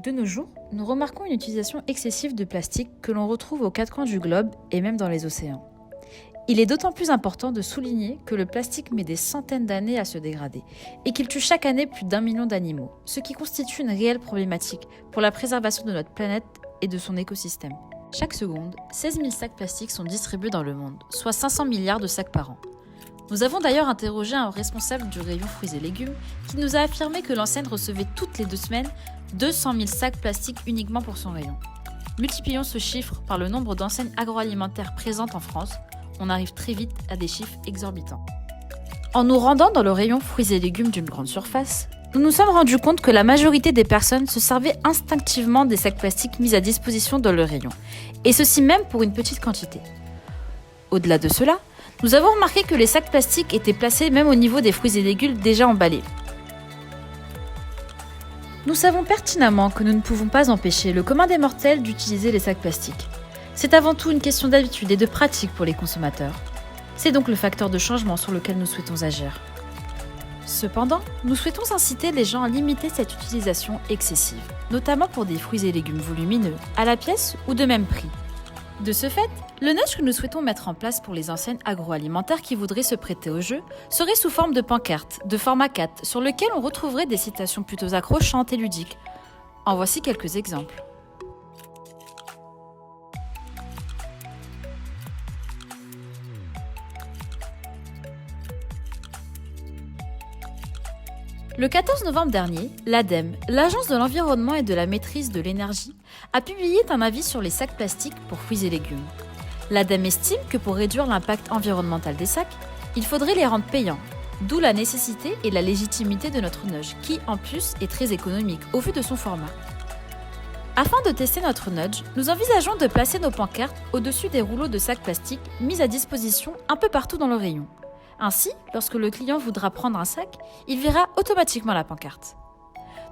De nos jours, nous remarquons une utilisation excessive de plastique que l'on retrouve aux quatre coins du globe et même dans les océans. Il est d'autant plus important de souligner que le plastique met des centaines d'années à se dégrader et qu'il tue chaque année plus d'1 million d'animaux, ce qui constitue une réelle problématique pour la préservation de notre planète et de son écosystème. Chaque seconde, 16 000 sacs plastiques sont distribués dans le monde, soit 500 milliards de sacs par an. Nous avons d'ailleurs interrogé un responsable du rayon fruits et légumes qui nous a affirmé que l'enseigne recevait toutes les 2 semaines 200 000 sacs plastiques uniquement pour son rayon. Multiplions ce chiffre par le nombre d'enseignes agroalimentaires présentes en France, on arrive très vite à des chiffres exorbitants. En nous rendant dans le rayon fruits et légumes d'une grande surface, nous nous sommes rendus compte que la majorité des personnes se servaient instinctivement des sacs plastiques mis à disposition dans le rayon, et ceci même pour une petite quantité. Au-delà de cela, nous avons remarqué que les sacs plastiques étaient placés même au niveau des fruits et légumes déjà emballés. Nous savons pertinemment que nous ne pouvons pas empêcher le commun des mortels d'utiliser les sacs plastiques. C'est avant tout une question d'habitude et de pratique pour les consommateurs. C'est donc le facteur de changement sur lequel nous souhaitons agir. Cependant, nous souhaitons inciter les gens à limiter cette utilisation excessive, notamment pour des fruits et légumes volumineux, à la pièce ou de même prix. De ce fait, le nudge que nous souhaitons mettre en place pour les enseignes agroalimentaires qui voudraient se prêter au jeu serait sous forme de pancarte, de format 4, sur lequel on retrouverait des citations plutôt accrochantes et ludiques. En voici quelques exemples. Le 14 novembre dernier, l'ADEME, l'Agence de l'environnement et de la maîtrise de l'énergie, a publié un avis sur les sacs plastiques pour fruits et légumes. L'ADEME estime que pour réduire l'impact environnemental des sacs, il faudrait les rendre payants, d'où la nécessité et la légitimité de notre nudge, qui en plus est très économique au vu de son format. Afin de tester notre nudge, nous envisageons de placer nos pancartes au-dessus des rouleaux de sacs plastiques mis à disposition un peu partout dans le rayon. Ainsi, lorsque le client voudra prendre un sac, il verra automatiquement la pancarte.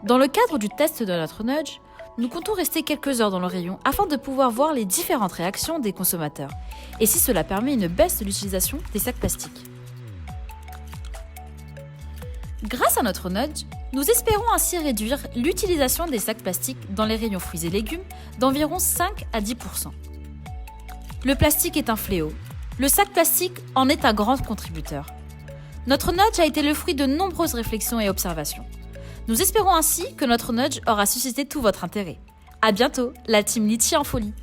Dans le cadre du test de notre nudge, nous comptons rester quelques heures dans le rayon afin de pouvoir voir les différentes réactions des consommateurs, et si cela permet une baisse de l'utilisation des sacs plastiques. Grâce à notre nudge, nous espérons ainsi réduire l'utilisation des sacs plastiques dans les rayons fruits et légumes d'environ 5 à 10%. Le plastique est un fléau. Le sac plastique en est un grand contributeur. Notre nudge a été le fruit de nombreuses réflexions et observations. Nous espérons ainsi que notre nudge aura suscité tout votre intérêt. À bientôt, la team Litchi en folie!